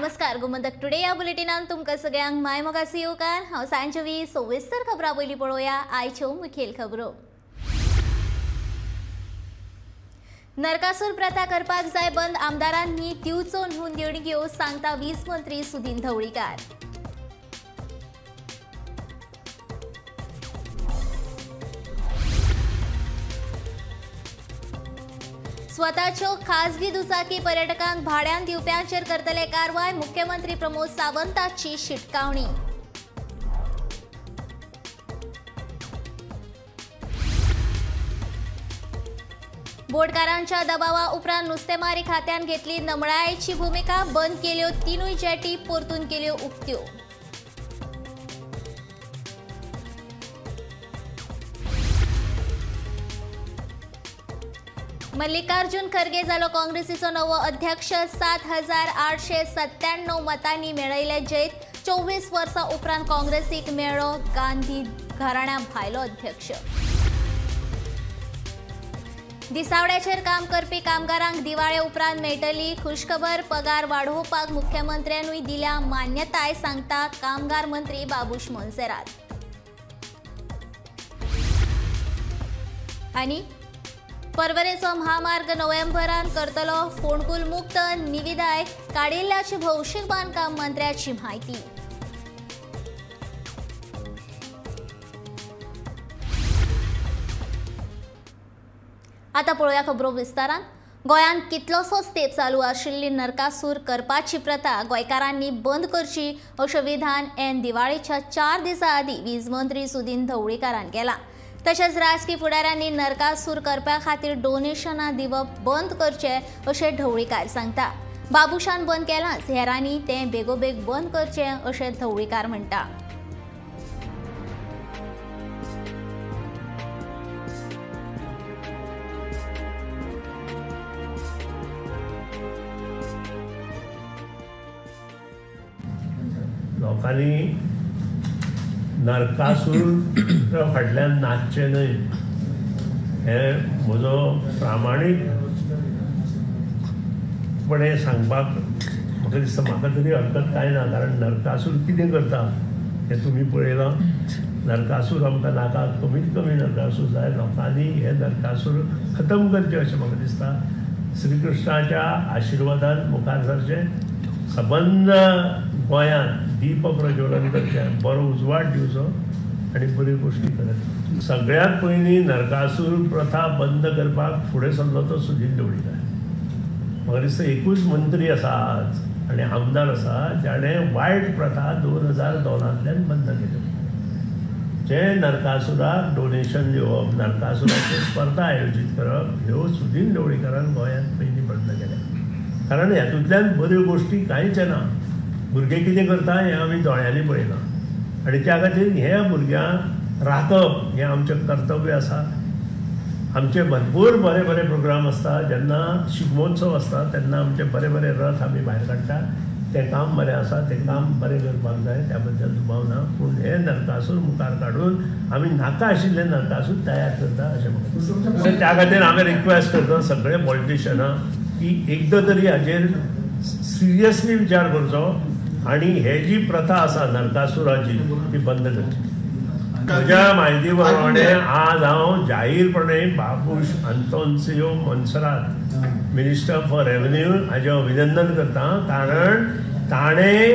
नमस्कार, गोमंतक टुडे या बुलेटिनान तुमकां सगळ्यांक माय मोगासी येवकार। हांव सांजवी सविस्तर खबरां पयलीं पळोवया आयच्यो मुखेल खबरो। नरकासूर प्रथा करपाक जाय बंद, आमदारांनी दिवचो न्हू देणग्यो, सांगता वीज मंत्री सुदीन ढवळीकार। स्वताच्यो खासगी दुचाकी पर्यटकांक भाड्यान दिवप्यांचेर करतले कारवाय, मुख्यमंत्री प्रमोद सावंताची शिटकावणी। बोटकारांच्या दबावा उपरांत नुस्तेमारी खात्यान घेतली नमळायेची भूमिका, बंद केल्यो तीनूय जेटी, परतून केल्यो उक्त्यो। मल्लिकार्जुन खरगे जालो काँग्रेसीचो नवो अध्यक्ष, 7,897 मतांनी मेळयले जैत, 24 वर्सां उपरांत काँग्रेसीक मेळ्ळो गांधी घराण्या भायलो अध्यक्ष। दिसावड्याचेर काम करपी कामगारांक दिवाळे उपरांत मेळटली खुशखबर, पगार वाडोवपाक मुख्यमंत्र्यानूय दिल्या मान्यताय, सांगता कामगार मंत्री बाबूश मोन्सेरात। आनी पर्वरेचो महामार्ग नोव्हेंबरान करतलो फोंडकूल मुक्त, निविदाय काडिल्ल्याची भौशीक बांदकाम मंत्र्याची म्हायती। आता पळोवया खबरो विस्तारान। गोंयांत कितलोसोच तेंप चालू आशिल्ली नरकासूर करपाची प्रथा गोंयकारांनी बंद करची अशें विधान एन दिवाळेच्या 4 दिसां आदीं वीज मंत्री सुदीन ढवळीकारान केलां। तशेंच राजकीय फुडाऱ्यांनी नरकासूर करप्या खातीर डोनेशनां दिवप बंद करचें अशें ढवळीकार सांगता। बाबुशान बंद केलांच, हेरांनी तें बेगोबेग बंद करचें अशें ढवळीकार म्हणटा। लोकांनी नरकासूर फाटल्यान नाचचे न्हय हें म्हजो प्रामाणीकपणे सांगपाक म्हाका दिसता, म्हाका तरी हरकत कांय ना, कारण नरकासूर कितें करता हें तुमी पळयलां। नरकासूर आमकां नाका, कमीत कमी नरकासूर जाय, लोकांनी हे नरकासूर खतम करचे अशें म्हाका दिसता। श्री कृष्णाच्या आशिर्वादान मुखार सरचें, सबंद गोंयांत दीप प्रज्वलन करचें, बरो उजवाड दिवचो आनी बऱ्यो गोश्टी करप। सगळ्यांत पयलीं नरकासूर प्रथा बंद करपाक फुडें सरलो तो सुदीन ढवळीकार। म्हाका दिसता एकूच मंत्री आसा आज आनी आमदार आसा जाणें वायट प्रथा 2002 बंद केल्यो। जे नरकासुराक डोनेशन दिवप, नरकासुराची स्पर्धा आयोजीत करप, ह्यो सुदीन ढवळीकारान गोंयांत पयलीं बंद केल्या। कारण हातूंतल्यान बऱ्यो गोश्टी कांयच ना। भुरगे कितें करता हें आमी दोळ्यांनी पळयलां आनी त्या खातीर हे भुरग्यांक राखप हें आमचें कर्तव्य आसा। आमचे भरपूर बरे बरे प्रोग्राम आसता, जेन्ना शिगमोत्सव आसता तेन्ना आमचे बरे बरे रथ आमी भायर काडटा, तें काम बरें आसा, तें काम बरें करपाक जाय, त्या बद्दल दुबाव ना। पूण हे नरकासूर मुखार काडून आमी नाका आशिल्ले नरकासूर तयार करता अशें म्हाका दिसता। त्या खातीर हांवें रिक्वेस्ट करता सगळे पॉलिटिशियनां की एकदां तरी हाजेर सिरियसली विचार करचो आनी हे जी प्रथा आसा नरकासुराची ती बंद करची। म्हज्या म्हायती प्रमाणे आज हांव जाहीरपणे Babush Atanasio Monserrate, minister for revenue, हाजें अभिनंदन करता, कारण ताणें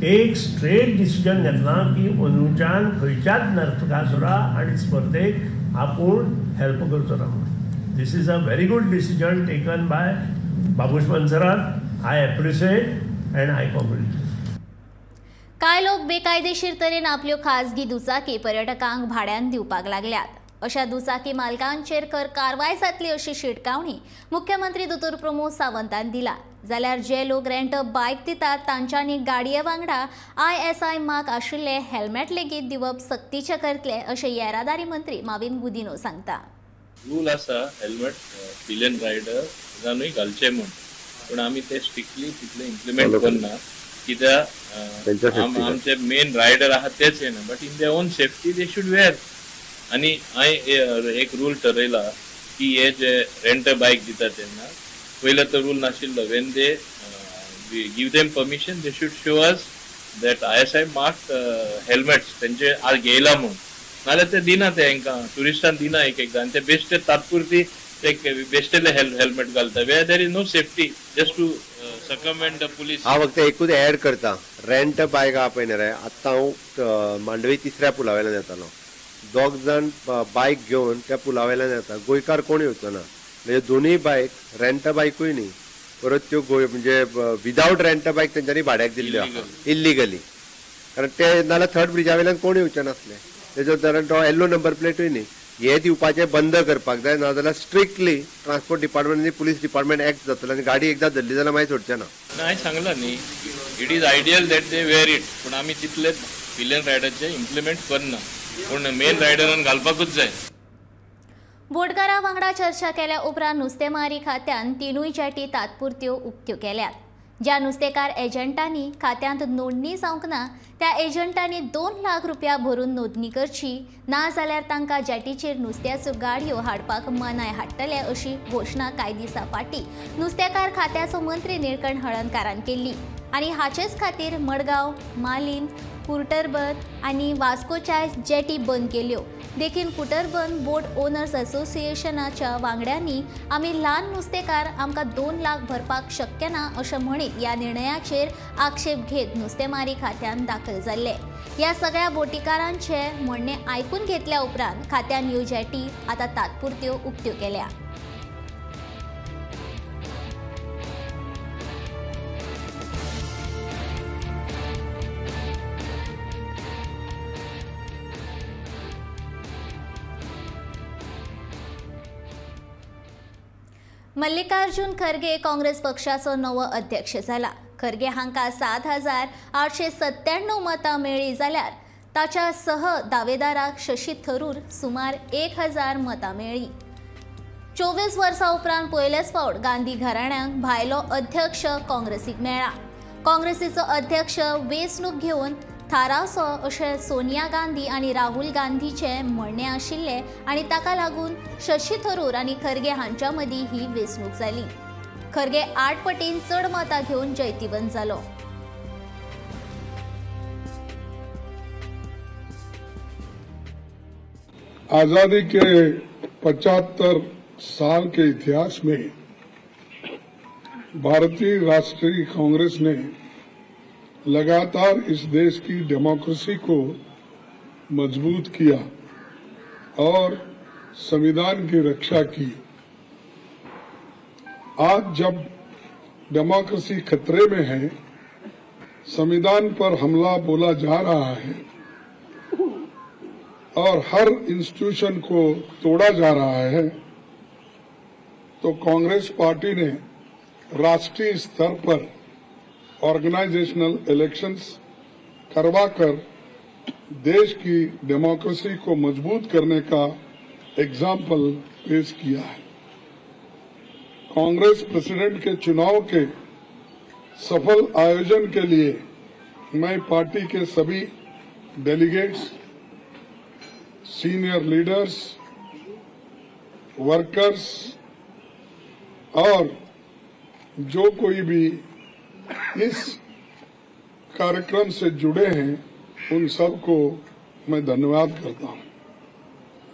एक स्ट्रेट डिसिजन घेतला की अंदूच्यान खंयच्याच नरकासुरा आनी स्पर्धेक आपूण हेल्प करचो ना म्हणून। This is a very good decision taken by Babush Monserrate. I appreciate and I congratulate. कांय लोक बेकायदेशीर तरेन आपल्यो खासगी दुचाकी पर्यटकांक भाड्यान दिवपाक लागल्यात। अशा दुचाकी मालकांचेर कारवाय जातली अशी शिटकावणी मुख्यमंत्री दोतोर प्रमोद सावंतान दिला। जाल्यार जे लोक रेंट बायक दितात तांच्यांनी गाडये वांगडा ISI मार्क आशिल्ले हेल्मेट लेगीत दिवप सक्तीचे करतले अशें येरादारी मंत्री माविन गुदिनो सांगता। रूल आसा हेल्मेट पिलियन रायडर जाणूय घालचे म्हूण, पूण आमी ते स्ट्रिक्टली तितले इम्प्लिमेंट करना, कित्याक आमचे मेन रायडर आहात तेच येना, but in their own safety they should wear. आनी हांवें एक रूल ठरयला की हे जे रेंट बायक दिता तेन्ना पयलो तो रूल नाशिल्लो, when they we give them permission, they should show us that ISI marked helmets त्यांचे आज घ्यायला म्हणून, नाल्यार ते दिना, ते हांकां टुरिस्टांक दिना एक एकदां, आनी ते बेश्टे तात्पुरती बेश्टेले हेल्मेट घालता, where there is no safety just to circumvent the police. हांव फक्त एकूच एड करता, रेंट बायक आहा पळय न्ही रे, आतां हांव मांडवी 3ऱ्या पुला वयल्यान येतालो, 2 जाण बायक घेवन त्या पुला वयल्यान येता, गोंयकार कोण येवचो ना, म्हणजे दोनूय बायक रेंट बायकूय न्ही, परत त्यो म्हणजे विदाउट रेंट बायक तेंच्यांनी भाड्याक दिल्ल्यो आहा इल्लिगली, कारण ते नाल्यार थर्ड ब्रिजा वयल्यान कोण येवचे नासले, तेजो कारण तो येल्लो नंबर प्लेटूय न्ही, हे दिवपाचे बंद करपाक जाय, नाजाल्यार स्ट्रिक्टली ट्रान्सपोर्ट डिपार्टमेंट आनी पुलीस डिपार्टमेंट एक्ट जातलो, आनी गाडी एकदा धरली जाल्यार मागीर सोडचे ना. हांवें सांगलां न्ही, it is ideal that they were it, पूण आमी तितले पिलियन रायडरचे इम्प्लिमेंट करना, पूण मेन रायडरान घालपाकूच जाय. बोटकारा वांगडा चर्चा केल्या उपरांत नुस्तेमारी खात्यान तिनूय जेटी तात्पुरत्यो उक्त्यो केल्यात. ज्या नुस्तेकार एजंटांनी खात्यांत नोंदणी जावंक ना त्या एजंटांनी 2 लाख रुपया भरून नोंदणी करची, ना जाल्यार तांकां जेटीचेर नुस्त्याच्यो गाडयो हाडपाक मनाय हाडटले अशी घोशणा कांय दिसा फाटीं नुस्तेकार खात्याचो मंत्री निळकंठ हळदणकारान केल्ली. आनी हाचेच खातीर मडगांव, मालीम, कुर्टरबंद आनी वास्कोच्या जेटी बंद केल्यो. देखीक कुटरबंद बोट ओनर्स असोसिएशनाच्या वांगड्यांनी आमी ल्हान नुस्तेकार आमकां 2 लाख भरपाक शक्य ना अशें म्हणीत ह्या निर्णयाचेर आक्षेप घेत नुस्तेमारी खात्यान दाखल जाल्ले. ह्या सगळ्या बोटीकारांचे म्हणणे आयकून घेतल्या उपरांत खात्यान ह्यो जेटी आतां तात्पुरत्यो उक्त्यो केल्या. मल्लिकार्जुन खरगे काँग्रेस पक्षाचो नवो अध्यक्ष जाला. खरगे हांकां 7,897 मतां मेळ्ळी जाल्यार ताच्या सह दावेदाराक शशी थरूर सुमार 1,000 मतां मेळ्ळी. 24 वर्सां उपरांत पयलेच फावट गांधी घराण्यांक भायलो अध्यक्ष काँग्रेसीक मेळ्ळा. काँग्रेसीचो अध्यक्ष वेंचणूक घेवन थारावचो अशें सोनिया गांधी आनी राहुल गांधीचे म्हणणे आशिल्ले आनी ताका लागून शशी थरूर आनी खरगे हांच्या मदीं ही वेंचणूक जाली. खरगे 8 पटीन चड मतां घेवन जैतिवंत जालो. आजादी के 75 साल के इतिहास में भारतीय राष्ट्रीय कांग्रेस ने लगातार इस देश की डेमोक्रेसी को मजबूत किया और संविधान की रक्षा की. आज जब डेमोक्रेसी खतरे में है, संविधान पर हमला बोला जा रहा है और हर इंस्टीट्यूशन को तोड़ा जा रहा है, तो कांग्रेस पार्टी ने राष्ट्रीय स्तर पर ऑर्गेनाइजेशनल इलेक्शंस करवाकर देश की डेमोक्रेसी को मजबूत करने का एग्जाम्पल पेश किया है. कांग्रेस प्रेसिडेंट के चुनाव के सफल आयोजन के लिए मैं पार्टी के सभी डेलीगेट्स, सीनियर लीडर्स, वर्कर्स और जो कोई भी इस कार्यक्रम से जुड़े हैं उन सबको मैं धन्यवाद करता हूं.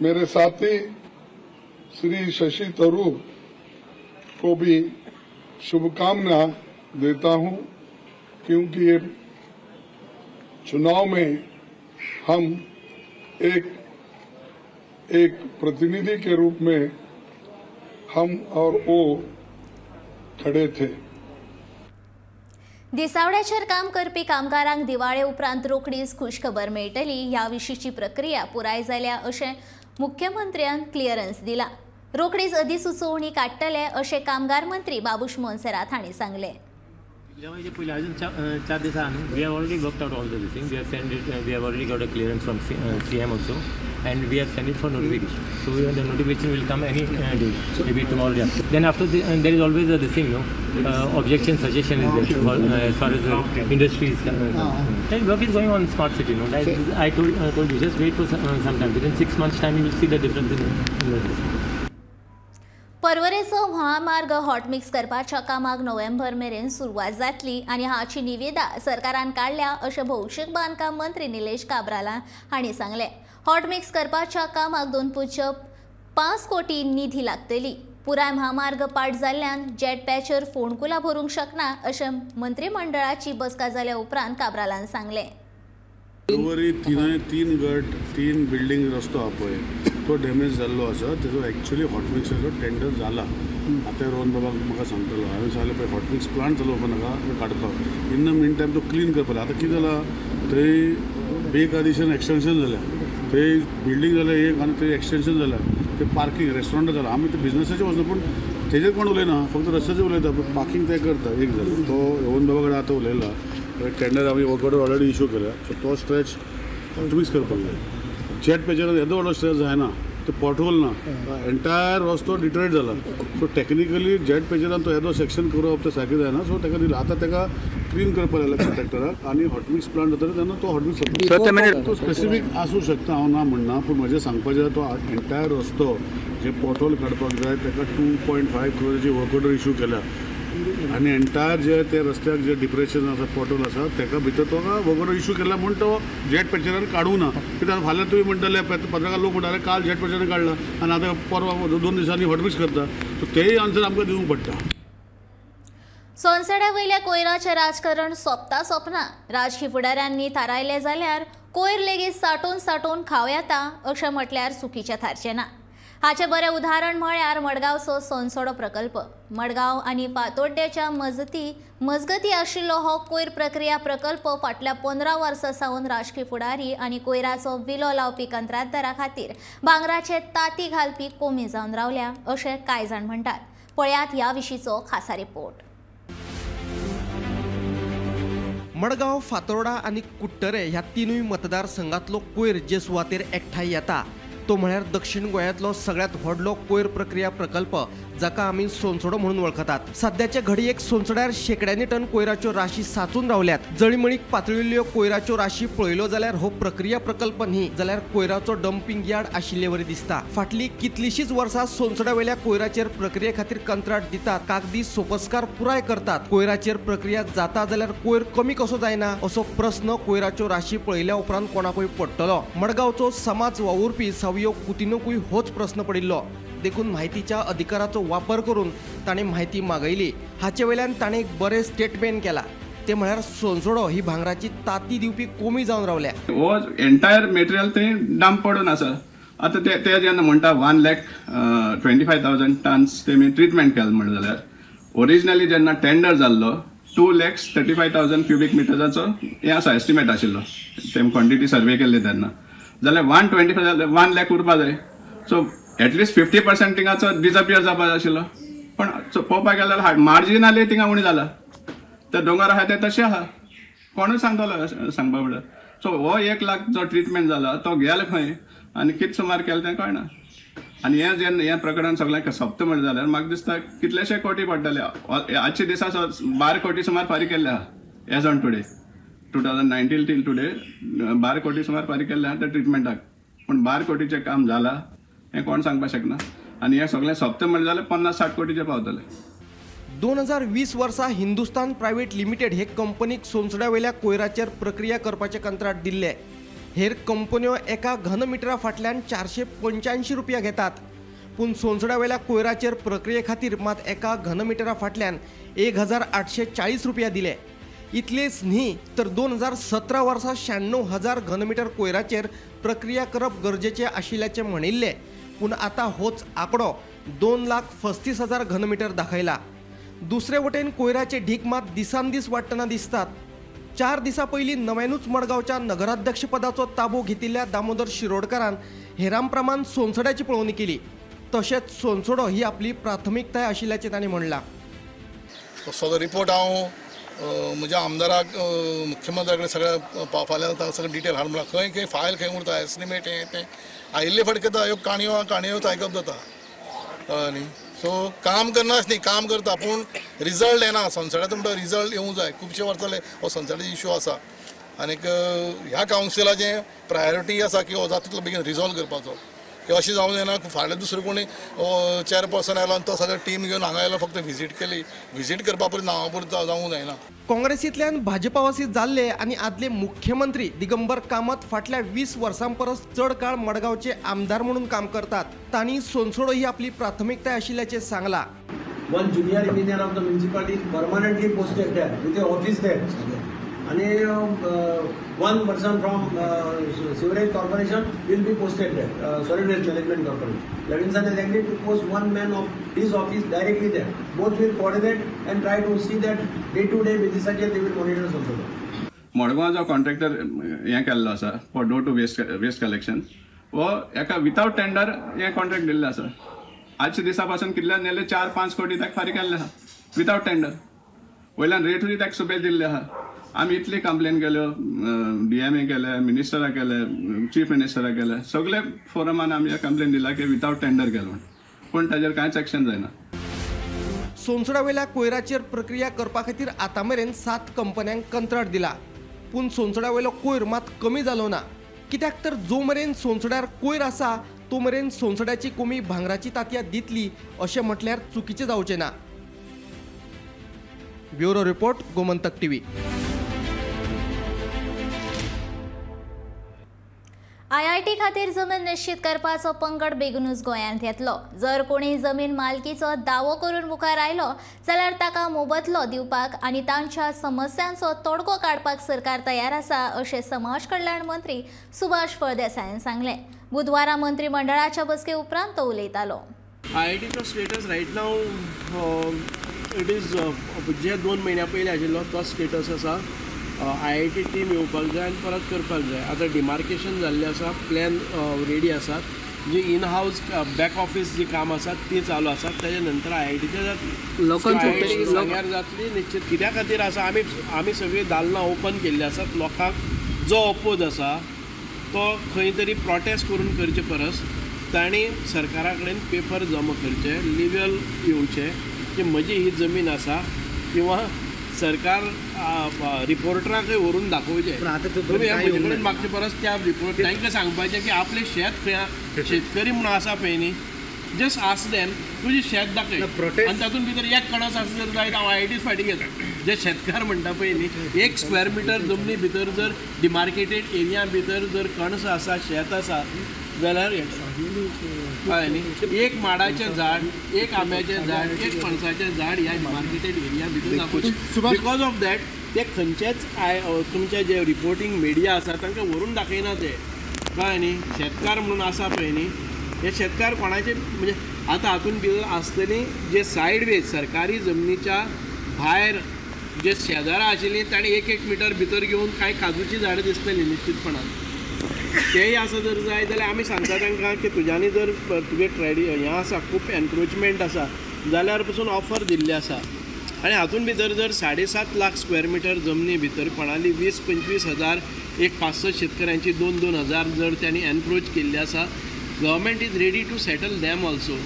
मेरे साथी श्री शशि थरूर को भी शुभकामना देता हूं, क्योंकि ये चुनाव में हम एक प्रतिनिधि के रूप में हम और वो खड़े थे. दिसावड्याचेर काम करपी कामगारांक दिवाळे उपरांत रोखडीच खुशखबर मेळटली ह्या विशींची प्रक्रिया पुराय जाल्या अशें मुख्यमंत्र्यान क्लियरन्स दिला. रोखडीच अधिसुचोवणी काडटले अशें कामगार मंत्री बाबूश मोन्सेरात हांणी सांगलें. पहिले अजून 4 दिसा we have already worked out all the thing. We have send it, we have already got a clearance from CM also and we have sent it for notification. So the notification will come any day, maybe tomorrow. Yeah. Then after there is always this thing, objection, suggestion is there for, as far as the industry is concerned. And work is going on smart city. I told you, just wait for some time. Within 6 months' time, you will see the difference in the पर्वरेचो महामार्ग hot mix करपाच्या कामाक November मेरेन सुरवात जातली आनी हाची निविदा सरकारान काढल्या अशें भौशीक बांदकाम मंत्री निलेश काब्राल हांणी सांगले. हॉटमिक्स करपाच्या कामाक 2.5 कोटी निधी लागतली. पुराय महामार्ग पाट जाल्ल्यान जेट पॅचर फोंडकुला भरूंक शकना अशें मंत्रिमंडळाची बसका जाल्या उपरांत काब्रालान सांगले. तीन गट 3 बिल्डिंग रस्तो हा पळय तो डॅमेज जाल्लो आसा. तेजो एक्चुअली हॉटमिक्साचो टेंडर जाला. आतां रोहन बाबाक म्हाका सांगतलो हांवें सांगलें पळय हॉटमिक्स प्लांट चलोवपा नाका काडपाक. इन द मीन टायम तो क्लीन करपाक. आतां कितें जाला थंय बेकायदेशीर एक्सटेंशन जाल्या. थंय बिल्डींग जाल्या एक आनी थंय एक्सटेंशन जाल्या. ते पार्किंग रेस्टॉरंट जालां. आमी ते बिजनेसाचें वचना पूण तेजेर कोण उलयना फक्त रस्त्याचेर उलयता. पूण पार्किंग ते करता एक जालें. तो रोहन बाबा कडेन आतां उलयला. टेंडर आमी ऑलरेडी इश्यू केल्या. सो तो स्ट्रेच हॉटमिक्स करपाक जाय. जेट पॅचर येदो व्हडलो स्ट्रेच जायना. ते पॉटहोल ना एंटायर रस्तो डिट्रॉयट जाला. सो टॅक्निकली जेट पॅचरान तो येदो सेक्शन करप ते सारकें जायना. सो ताका दिला. आतां ताका क्लीन करपाक लायला कॉन्ट्रॅक्टराक आनी हॉटमिक्स प्लांट जातकीर तेन्ना तो हॉटमिक्स तो स्पेसिफीक आसूं शकता. हांव ना म्हणना पूण म्हजें सांगपाचें तो एंटायर रस्तो जे पॉटहोल काडपाक जाय ताका 2.5 करोडाची वर्क ऑर्डर इश्यू केल्या. आनी एंटायर जे ते रस्त्याक जे डिप्रेशन आसा पॉटहोल आसा ताका भितर तो वर्क ऑर्डर इश्यू केला म्हूण तो जेट पॅचरान काडूं ना. कित्याक फाल्यां तुमी म्हणटले पत्रकार लोक म्हणटाले काल जेट पॅचरान काडला आनी आतां परवा 2 दिसांनी हॉटमिक्स करता. सो तेय आन्सर आमकां दिवंक पडटा. सोनसड्या वयल्या कोयराचें राजकारण सोंपना. राजकी फुडाऱ्यांनी थारायले जाल्यार कोयर लेगीत साठोवन खाव येता अशें म्हटल्यार चुकीचें थारचें ना. हाचें बरें उदाहरण म्हळ्यार मडगांवचो सोनसडो प्रकल्प. मडगांव आनी फातोड्डेच्या मजगती आशिल्लो हो कोयर प्रक्रिया प्रकल्प फाटल्या 15 वर्सां सावन राजकी फुडारी आनी कोयराचो विलो लावपी कंत्राटदारा खातीर भांगराचे तांती घालपी कोमी जावन रावल्या अशें कांय जाण म्हणटात. पळयात ह्या विशींचो खासा रिपोर्ट. मडगांव, फातोर्डा आनी कुट्टरे ह्या तिनूय मतदारसंघातलो कोयर जे सुवातेर एकठांय येता तो म्हळ्यार दक्षिण गोंयांतलो सगळ्यात व्हडलो कोयर प्रक्रिया प्रकल्प जाका आमी सोनसडो म्हणून वळखतात. सध्याचे घडयेक सोनसड्यार शेकड्यांनी टन कोयराच्यो राशी साचून रावल्यात. जळीमळीक पातळिल्ल्यो कोयराच्यो राशी पळयलो जाल्यार हो प्रक्रिया प्रकल्प न्ही जाल्यार कोयराचो डंपिंग यार्ड आशिल्ले वरी दिसता. फाटली कितलीशीच वर्सां सोनसड्या वयल्या कोयराचेर प्रक्रिये खातीर कंत्राट दितात, कागदी सोपस्कार पुराय करतात. कोयराचेर प्रक्रिया जाता जाल्यार कोयर कमी कसो जायना असो प्रस्न कोयराच्यो राशी पळयल्या उपरांत कोणाकूय पडटलो. मडगांवचो समाज वावुरपी सावयो कुतिनूकूय होच प्रस्न पडिल्लो. देखून म्हायतीच्या अधिकाराचो वापर करून ताणें म्हायती मागयली. हाचे वयल्यान ताणें एक बरें स्टेटमेंट केला. ते म्हळ्यार सोनसडो ही भांगराची तांती दिवपी कोमी जावन रावल्या. हो एंटायर मेटेरियल थंय डंप पडून आसा. आतां ते जेन्ना म्हणटा 1,25,000 टन्स तेमी ट्रिटमेंट केलें म्हणलें जाल्यार ओरिजिनली जेन्ना टेंडर जाल्लो 2,35,000 क्युबिक मिटराचो हें आसा एस्टिमेट आशिल्लो. तेमी क्वॉन्टिटी सर्वे केल्ले तेन्ना जाल्यार 1 लाख उरपा जाय. सो एटलिस्ट 50% थिंगाचो डिसअपियर जावपाक आशिल्लो. पण पळोवपाक गेल्यार मार्जिनली थिंगा उणी जाला. ते दोंगर आहा ते तशें आहा. कोणूय सांगतलो सांगपा म्हणल्यार. सो हो 1 लाख जो ट्रिटमेंट जाला तो गेलो खंय आनी कितें सुमार केलें तें कळना. आनी हें जेन्ना हें प्रकरण सगळें सोंपता म्हणलें जाल्यार म्हाका दिसता कितलेशे कोटी पडटले. आजच्या दिसा 12 कोटी सुमार फारीक केल्ले आहा as on today 2019 till today 12 कोटी सुमार फारीक केल्ले आहा त्या ट्रिटमेंटाक. पूण 12 कोटीचें काम जालां हें कोण सांगपाक शकना. आनी हें सगळें सोंपता म्हणलें जाल्यार 50-60 कोटीचे पावतले. 2020 वर्सा हिंदुस्तान प्रायवेट लिमिटेड हे कंपनीक सोनसड्या वयल्या कोयराचेर प्रक्रिया करपाचे कंत्राट दिल्ले. हेर कंपन्यो एका घनमिटरा फाटल्यान 485 रुपया घेतात. पूण सोनसड्या वयल्या कोयराचेर प्रक्रिये खातीर मात एका घनमिटरा फाटल्यान 1,840 रुपया दिले. इतलेच न्ही तर 2017 वर्सा 96,000 घनमिटर कोयराचेर प्रक्रिया करप गरजेचे आशिल्ल्याचे म्हणिल्ले. पूण आतां होच आंकडो 2,35,000 घनमिटर दाखयला. दुसरे वटेन कोयराचे ढीक मात दिसान दीस वाडटना दिसतात. 4 दिसां पयलीं नव्यानूच मडगांवच्या नगराध्यक्षपदाचो ताबो घेतिल्ल्या दामोदर शिरोडकारान हेरां प्रमाण सोनसड्याची पळोवणी केली. तशेंच सोनसडो ही आपली प्राथमिकताय आशिल्ल्याचे ताणें म्हणलां. सगळो रिपोर्ट हांव म्हज्या आमदाराक मुख्यमंत्र्या कडेन सगळें फाल्यां ताका सगळें डिटेल हाड म्हळ्यार खंय खंय फायल खंय उरता एस्टिमेट हें तें आयिल्ले फावट करता. ह्यो काणयो आयकप जाता न्ही. सो काम करनाच न्ही काम करता पूण रिजल्ट येना. सोनसड्याचो म्हणटा रिजल्ट येवंक जाय. खुबशे वर्स जाले हो सोनसड्याचो इश्यू आसा. आनीक ह्या कावन्सिलाचें प्रायोरिटी आसा की हो जाता तितलो बेगीन रिजॉल्व करपाचो. हे अशी जावंक जायना. फाल्यां दुसरो कोणी चेअरपर्सन आयलो आनी तो सगळो टीम घेवन हांगा आयलो, फक्त व्हिजीट केली. व्हिजीट करपा पयलीं नांवा परत जावंक जायना. काँग्रेसींतल्यान भाजपावासी जाल्ले आनी आदले मुख्यमंत्री दिगंबर कामत फाटल्या 20 वर्सां परस चड काळ मडगांवचे आमदार म्हणून काम करतात. तांणी सोनसोडो ही आपली प्राथमिकताय आशिल्ल्याचें सांगलां. One junior engineer of the municipality is permanently posted there with the office there. And one person from sewerage corporation will be posted there, solid waste management corporation. Levinson has agreed to post one man of his office directly there. Both will coordinate and try to see that day-to-day basis they will monitor something. Madgaon जो contractor हें केल्लो आसा for door to waste collection, वो एका without tender हें contract दिल्लें आसा. आजच्या दिसा पासून कितल्यान नेले 4-5 कोटी ताका फारीक केल्ले आहा विथाउट टेंडर. वयल्यान रेटूय ताका सुबेज दिल्ले आहा. आमी इतली कंप्लेन केल्यो, DMA केले, मिनिस्टराक केले, चीफ मिनिस्टराक केले, सगळे फोरमान आमी कंप्लेन दिला की विथाउट टेंडर केलो, पूण ताजेर कांयच एक्शन जायना. सोनसोडा वयल्या कोयराचेर प्रक्रिया करपा खातीर आतां मेरेन 7 कंपन्यांक कंत्राट दिला. पूण सोनसोडा वयलो कोयर मात कमी जालो ना. कित्याक तर जो मेरेन सोनसोड्यार कोयर आसा तो मेरेन सोनसोड्याची कोमी भांगराची तांतयां दितली अशें म्हटल्यार चुकीचें जावचें ना. Bureau report, Gomantak TV. IIT खातीर जमीन निश्चित करपाचो पंगड बेगीनूच गोंयांत येतलो. जर कोणी जमीन मालकीचो दावो करून मुखार आयलो जाल्यार ताका मोबदलो दिवपाक आनी तांच्या समस्यांचो तोडगो काडपाक सरकार तयार आसा अशें समाज कल्याण मंत्री सुभाष फळदेसायन सांगलें. बुधवारा मंत्रिमंडळाच्या बसके उपरांत तो उलयतालो. IITचो status right now it is जे 2 म्हयन्या पयलीं आशिल्लो तो स्टेटस आसा. IIT टीम येवपाक जाय आनी परत करपाक जाय. आतां डिमार्केशन जाल्लें आसा, प्लॅन रेडी आसात. जी इन हाऊस बॅक ऑफिस जी काम आसात ती चालू आसात. ताजे नंतर IITचे जातली सांग्यार जातली निश्चित. कित्या खातीर आसा आमी सगळीं दालनां ओपन केल्लीं आसात. लोकांक जो ओपोज आसा तो खंय तरी प्रोटेस्ट करून करचे परस तांणी सरकारा कडेन पेपर जमा करचे, लिगल येवचे की म्हजी ही जमीन आसा, किंवा सरकार रिपोर्टराकय व्हरून दाखोवचे. तुमी ह्या म्हजे कडेन मागचे परस त्या रिपोर्ट तांकां सांगपाचें की आपलें शेत खंय शेतकरी म्हणून आसा पळय न्ही, जस्ट आस्क देम तुजें शेत दाखय आनी तातूंत भितर एक कणस आसा जर जायत हांव IITच फाटीं घेता. जे शेतकार म्हणटा पळय न्ही, 1 स्क्वेअर मिटर जमनी भितर जर डिमार्केटेड एरिया भितर जर कणस आसा, शेत आसा जाल्यार कळ्ळें न्ही, एक माडाचें झाड, एक आंब्याचें झाड, एक पणसाचें झाड ह्या डिमार्केटेड एरिया भितर दाखोवचें. बिकॉज ऑफ दॅट ते खंयचेच तुमचे जे रिपोर्टींग मिडिया आसा तांकां व्हरून दाखयना ते. कळ्ळें न्ही, शेतकार म्हणून आसा पळय न्ही, हे शेतकार कोणाचे म्हणजे आतां हातून भितर आसतली जे सायड वेज सरकारी जमनीच्या भायर जे शेजारा आशिल्लीं ताणें 1-1 मिटर भितर घेवन कांय काजूची झाडां दिसतलीं निश्चितपणान. तेय आसा जर जाय जाल्यार आमी सांगता तांकां की तुज्यांनी जर तुगे हें आसा खूब एनक्रोचमेंट आसा जाल्यार पसून ऑफर दिल्ली आसा. आनी हातून भितर जर 7.5 लाख स्क्वेअर मिटर जमनी भितर कोणाली 20-25 हजार, एक 5-6 शेतकऱ्यांची 2-2 हजार जर त्यांनी एनक्रोच केल्ली आसा, government is ready to settle them also.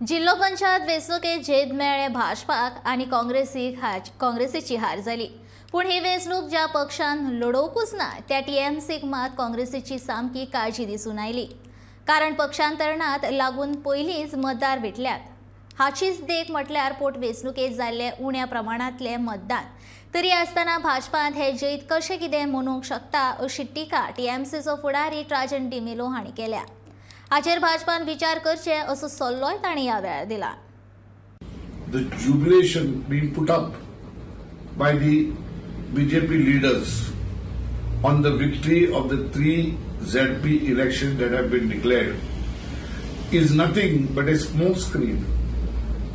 जिल्लो पंचायत वेंचणुकेत जेद मेळ्ळे भाजपाक आनी काँग्रेसीची हार जाली. पूण ही वेंचणूक ज्या पक्षान लडोवंकूच ना त्या TMCक मात काँग्रेसीची सामकी काळजी दिसून आयली. कारण पक्षांतरणात लागून पयलींच मतदार भेटल्यात. हाचीच देख म्हटल्यार पोटवेंचणुकेत जाल्ले उण्या प्रमाणांतले मतदान. तरी आसतना भाजपान हे जैत कशें कितें मनूंक शकता अशी टिका TMCचो फुडारी ट्राजन डिमेलो हांणी केल्या. हाचेर भाजपान विचार करचे असो सल्लोय तांणी ह्या वेळार दिला. The jubilation being put up by the BJP leaders on the victory of the 3 ZP elections that have been declared is nothing but a smokescreen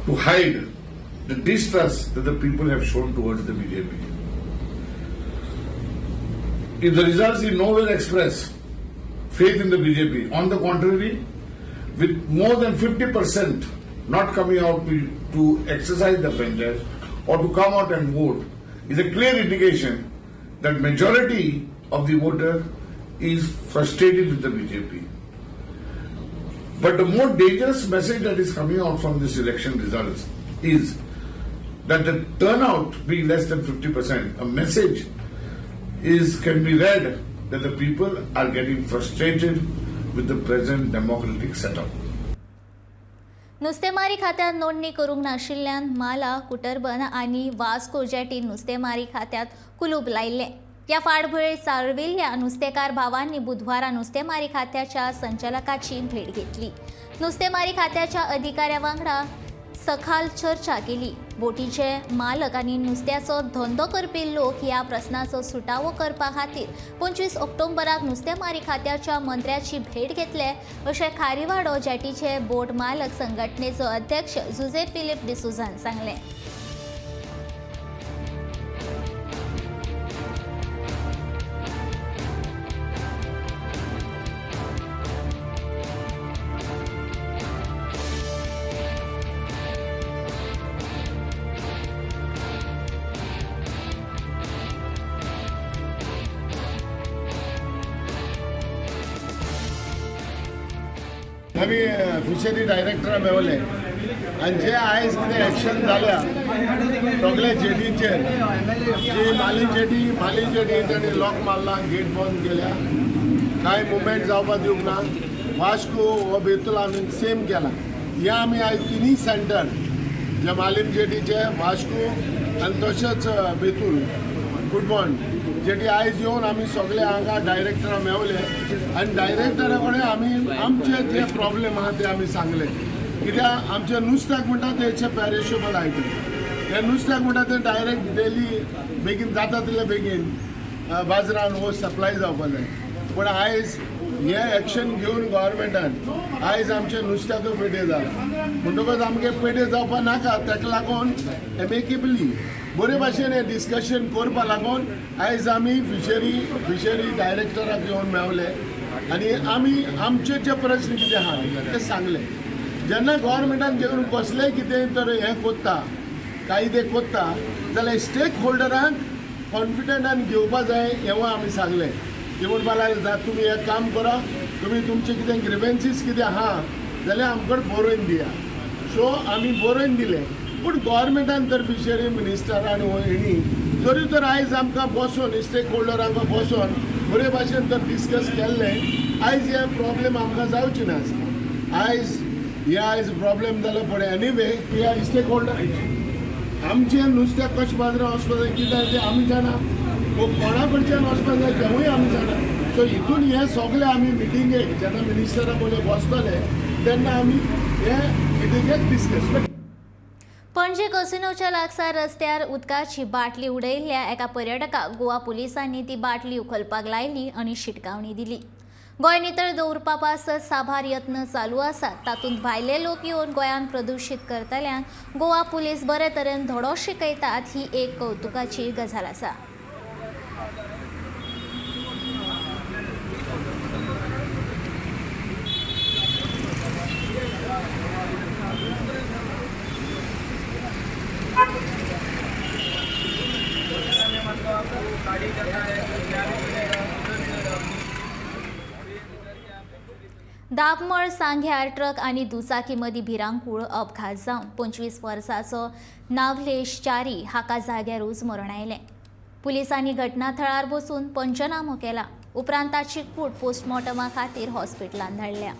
to hide the distrust that the people have shown towards the BJP. If the results in nowhere express faith in the BJP, on the contrary, with more than 50% not coming out to exercise the franchise or to come out and vote, is a clear indication that majority of the voter is frustrated with the BJP. But the more dangerous message that is coming out from this election results is that the turnout being less than 50%, a message can be read that the people are getting frustrated with the present democratic setup. नुस्तेमारी खात्यात नोंदणी करूंक नाशिल्ल्यान माला, कुटरबन आनी वास्को जेटीन नुस्तेमारी खात्यात कुलूप लायिल्ले. या फाटभुंयेर चाळविल्ल्या नुस्तेकार भावांनी बुधवारा नुस्तेमारी खात्याच्या संचालकाची भेट घेतली. नुस्तेमारी खात्याच्या अधिकाऱ्या वांगडा सखाल चर्चा केली. बोटीचे मालक आनी नुस्त्याचो धंदो करपी लोक ह्या प्रस्नाचो सुटावो करपा खातीर 25 ऑक्टोबराक नुस्तेमारी खात्याच्या मंत्र्याची भेट घेतले अशें खारीवाडो जेटीचे बोट मालक संघटनेचो अध्यक्ष जुझे फिलिप डिसुझान सांगलें. आमी फिशरी डायरेक्टरा मेवले आनी जे आयज कितें एक्शन जाल्या सगळ्या जेटीचेर जी माली जेटी ताणी लॉक मारला, गेट बंद केल्या, कांय मुवमेंट जावपाक दिवंक ना. वास्को हो बेतूल आमी सेम केला. हे आमी आयज तिनूय सेंटर जे मालीम जेटीचे, वास्को आनी तशेंच बेतूल, कुडबण जेटी आयज येवन आमी सगळे हांगा डायरेक्टरा मेवले आनी डायरेक्टरा कडेन आमी आमचे जे प्रॉब्लेम आहा ते आमी सांगले. कित्याक आमचे नुस्त्याक म्हणटा तेचे पॅरिशेबल आयटम, हे नुस्त्याक म्हणटा ते डायरेक्ट डेली बेगीन जाता तितले बेगीन बाजारान हो सप्लाय जावपा जाय. पूण आयज हे एक्शन घेवन गव्हर्मेंटान आयज आमचे नुस्त्याक पेटे जाला. म्हणटकच आमगे पेटे जावपा नाका, ताका लागून एमेकेबली बरे भाशेन हे डिस्कशन करपा लागून आयज आमी फिशरी डायरेक्टराक घेवन मेवले आनी आमी आमचे जे प्रश्न कितें आहा ते सांगले. जेन्ना गव्हर्मेंटान घेवन कसलेंय कितें तर हें कोत्ता, कायदे कोत्ता जाल्यार स्टेक होल्डरांक कॉन्फिडंटान घेवपा जाय हें आमी सांगलें. ते म्हणपा लागले तुमी एक काम करा, तुमी तुमचे कितें ग्रिवेन्सीस कितें आहा जाल्यार आमकां बरोवन दिया. सो आमी बरोवन दिले. पूण गव्हर्मेंटान तर फिशरी मिनिस्टर आनी हेणी जरी तर आयज आमकां बसोन स्टेक होल्डरांक बसोन बरे भाशेन तर डिस्कस केल्लें, आयज हे प्रॉब्लेम आमकां जावचे ना. आयज प्रॉब्लेम जालो पळय. एनीवे हे स्टेक होल्डर आमचे नुस्त्याक कशें बाजारांत वचपा जाय कितें तें आमी जाणा, कोणा कडच्यान वचपा जाय तेवूय आमी जाणा. सो हितून हे सगळे आमी मिटिंगेक जेन्ना मिनिस्टरा पयलीं बसतले तेन्ना आमी हे मिटिंगेक डिस्कस. पणजे कसिनोच्या लागसार रस्त्यार उदकाची बाटली उडयल्ल्या एका पर्यटकाक गोवा पुलिसांनी ती बाटली उखलपाक लायली आनी शिटकावणी दिली. गोंय नितळ दवरपा पासत साबार यत्न चालू आसात. तातूंत भायले लोक येवन गोंयान प्रदुशीत करतल्यांक गोवा पुलीस बरे तरेन धडो शिकयतात ही एक कौतुकाची गजाल आसा. दाबमळ सांग्यार ट्रक आनी दुचाकी मदीं भिरांकूळ अपघात जावन 25 वर्सांचो नावलेश च्यारी हाका जाग्यारूच मरण आयलें. पुलिसांनी घटनाथळार बसून पंचनामो केला. उपरांत ताची कूड पोस्टमॉर्टमा खातीर हॉस्पिटलांत धाडल्या.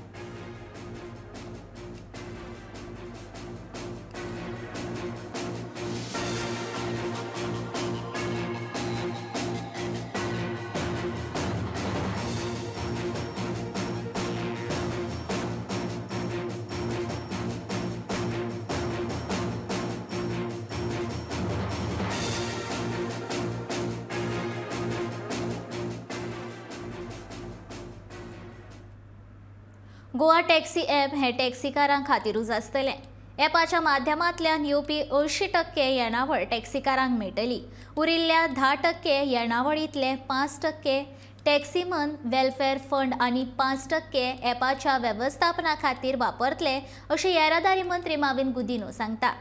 गोवा टॅक्सी ॲप हे टॅक्सीकारां खातीरूच आसतलें. ॲपाच्या माध्यमांतल्यान येवपी 80% येणावळ टॅक्सीकारांक मेळटली. उरिल्ल्या 10% येणावळींतले 5% टॅक्सीमन वेलफेअर फंड आनी 5% ॲपाच्या वेवस्थापना खातीर वापरतले अशें येरादारी मंत्री माविन गुदिनो सांगता.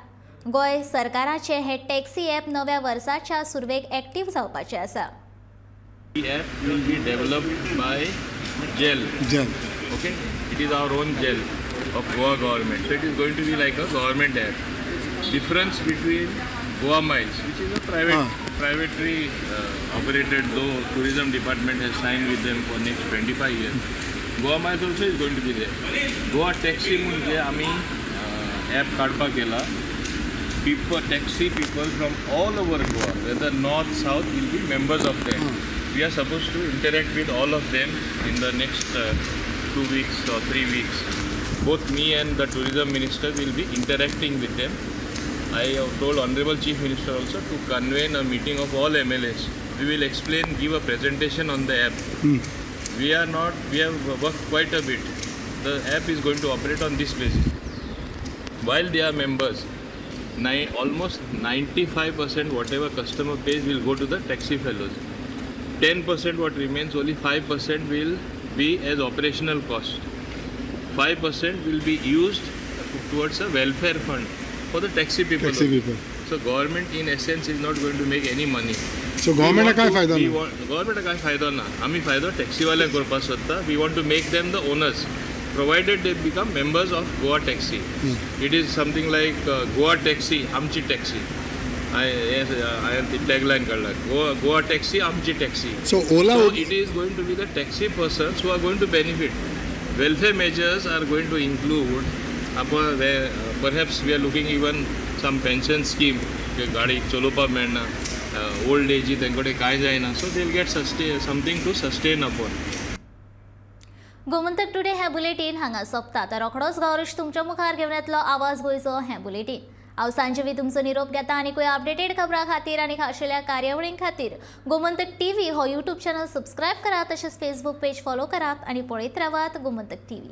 गोंय सरकाराचे हे टॅक्सी ॲप नव्या वर्साच्या सुरवेक एक्टीव जावपाचे आसा. The app will be developed by GEL. Okay, it is our own GEL of Goa government. So it is going to be like a government app. Difference between Goa Miles, which is a privately operated, though tourism department has signed with them for next 25 years. Goa miles also is going to be there. Goa taxi म्हणजे आम्ही app काडपाक केला. Taxi people from all over Goa, whether north, south, will be members of them. We are supposed to interact with all of them in the next 2 weeks or 3 weeks. Both me and the tourism minister will be interacting with them. I have told Honorable Chief Minister also to convene a meeting of all MLAs. We will explain, give a presentation on the app. We have worked quite a bit. The app is going to operate on this basis. While they are members, almost 95% whatever customer pays will go to the taxi fellows. 10% what remains, only 5% will be as operational cost. 5% will be used towards a welfare fund for the taxi people. So government in essence is not going to make any money. So government काय फायदा ना? Government काय फायदा ना? आम्ही फायदा taxi वाल्या करपाक सोदता. We want to make them the owners, provided they become members of Goa Taxi. It is something like Goa Taxi, आमची taxi. I have the tagline called Goa Taxi, आमची taxi. So it is going to be the taxi persons who are going to benefit. Welfare measures are going to include, perhaps we are looking even some pension scheme. गाडी चलोवपाक मेळना, old age तेंकडे काय जायना, so they will get something to sustain upon. Gomantak today हे bulletin हांगा सोंपता. तर रोखडोच गौरीश तुमच्या मुखार घेवन येतलो आवाज गोंयचो हे बुलेटिन. हांव सांजवी तुमचो निरोप घेता आनी अपडेटेड खबरां खातीर आनी खाशेल्या कार्यावळीं खातीर गोमंतक TV हो YouTube चॅनल सबस्क्रायब करात. तशेंच Facebook पेज फॉलो करात आनी पळयत रावात गोमंतक TV.